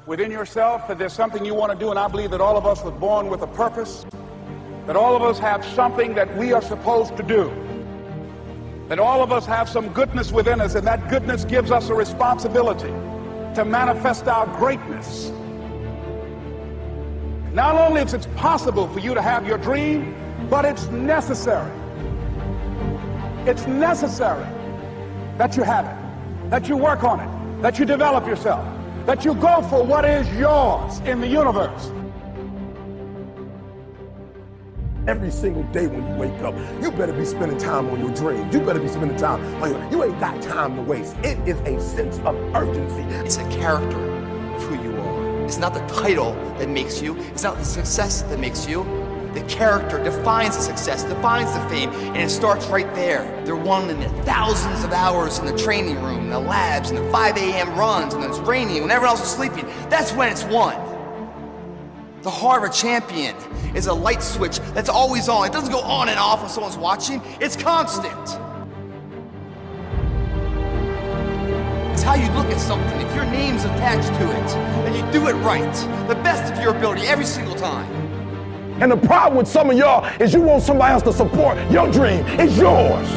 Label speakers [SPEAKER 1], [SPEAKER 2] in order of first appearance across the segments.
[SPEAKER 1] within yourself that there's something you want to do, and I believe that all of us were born with a purpose, that all of us have something that we are supposed to do, that all of us have some goodness within us, and that goodness gives us a responsibility to manifest our greatness. Not only is it possible for you to have your dream, but it's necessary. It's necessary that you have it, that you work on it, that you develop yourself, that you go for what is yours in the universe.
[SPEAKER 2] Every single day when you wake up, you better be spending time on your dreams. You better be spending time on you ain't got time to waste. It is a sense of urgency.
[SPEAKER 3] It's a character of who you are. It's not the title that makes you. It's not the success that makes you. The character defines the success, defines the fame, and it starts right there. They're won in the thousands of hours in the training room, in the labs, in the 5 a.m. runs, and it's raining when everyone else is sleeping. That's when it's won. The heart of a champion is a light switch that's always on. It doesn't go on and off when someone's watching. It's constant. It's how you look at something. If your name's attached to it, and you do it right, the best of your ability every single time.
[SPEAKER 2] And the problem with some of y'all is you want somebody else to support your dream. It's yours.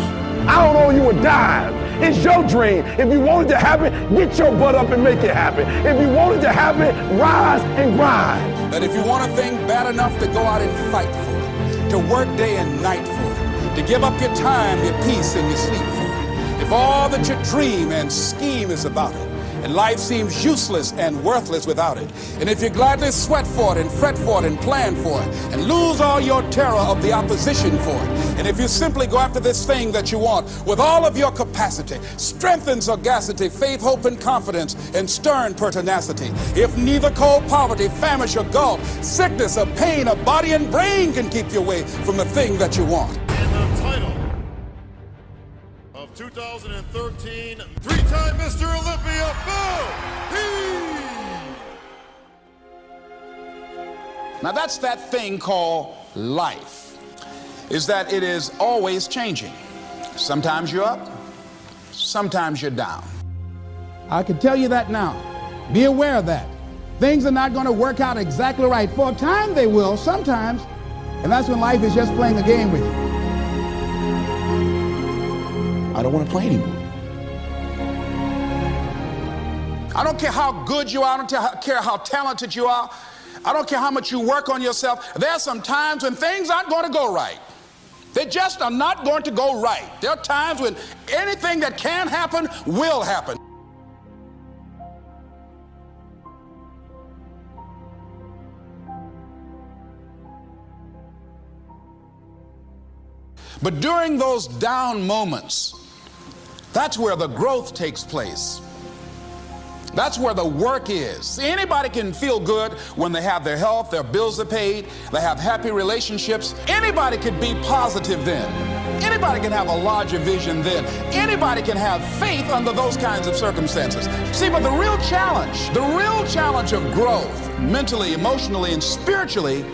[SPEAKER 2] I don't owe you a dime. It's your dream. If you want it to happen, get your butt up and make it happen. If you want it to happen, rise and grind.
[SPEAKER 1] That if you want a thing bad enough to go out and fight for it, to work day and night for it, to give up your time, your peace, and your sleep for it, if all that you dream and scheme is about it, and life seems useless and worthless without it, and if you gladly sweat for it and fret for it and plan for it and lose all your terror of the opposition for it, and if you simply go after this thing that you want with all of your capacity, strength and sagacity, faith, hope, and confidence, and stern pertinacity, if neither cold poverty, famish, or gulf, sickness or pain of body and brain can keep you away from the thing that you want.
[SPEAKER 4] And the title of 2013, three-time Mr. Olympia, Phil Heath.
[SPEAKER 1] Now that's that thing called life, is that it is always changing. Sometimes you're up, sometimes you're down. I can tell you that now. Be aware of that. Things are not going to work out exactly right. For a time they will, sometimes, and that's when life is just playing a game with you. I don't want to play anymore. I don't care how good you are. I don't care how talented you are. I don't care how much you work on yourself. There are some times when things aren't going to go right. They just are not going to go right. There are times when anything that can happen will happen. But during those down moments, that's where the growth takes place. That's where the work is. See, anybody can feel good when they have their health, their bills are paid, they have happy relationships. Anybody can be positive then. Anybody can have a larger vision then. Anybody can have faith under those kinds of circumstances. See, but the real challenge of growth, mentally, emotionally, and spiritually,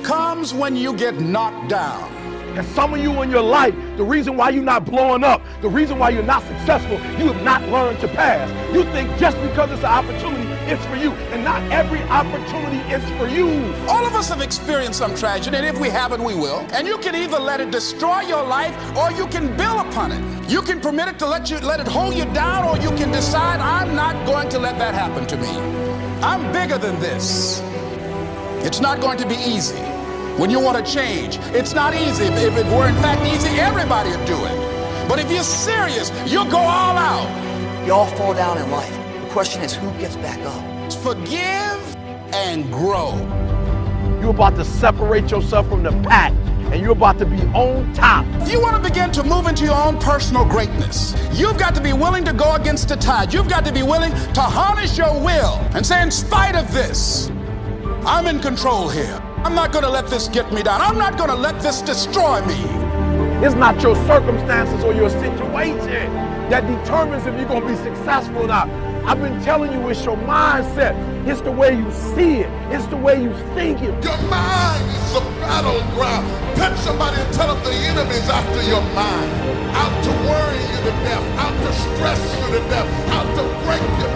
[SPEAKER 1] comes when you get knocked down.
[SPEAKER 2] And some of you in your life, the reason why you're not blowing up, the reason why you're not successful, you have not learned to pass. You think just because it's an opportunity, it's for you. And not every opportunity is for you.
[SPEAKER 1] All of us have experienced some tragedy, and if we haven't, we will. And you can either let it destroy your life, or you can build upon it. You can permit it to let it hold you down, or you can decide, I'm not going to let that happen to me. I'm bigger than this. It's not going to be easy. When you want to change, it's not easy. If it were in fact easy, everybody would do it. But if you're serious, you'll go all out.
[SPEAKER 3] You all fall down in life. The question is, who gets back up?
[SPEAKER 1] Forgive and grow.
[SPEAKER 2] You're about to separate yourself from the pack, and you're about to be on top.
[SPEAKER 1] If you want to begin to move into your own personal greatness, you've got to be willing to go against the tide. You've got to be willing to harness your will and say, in spite of this, I'm in control here. I'm not going to let this get me down. I'm not going to let this destroy me.
[SPEAKER 2] It's not your circumstances or your situation that determines if you're going to be successful or not. I've been telling you, it's your mindset. It's the way you see it. It's the way you think it.
[SPEAKER 4] Your mind is a battleground. Touch somebody and tell them the enemy's after your mind. Out to worry you to death. Out to stress you to death. Out to break you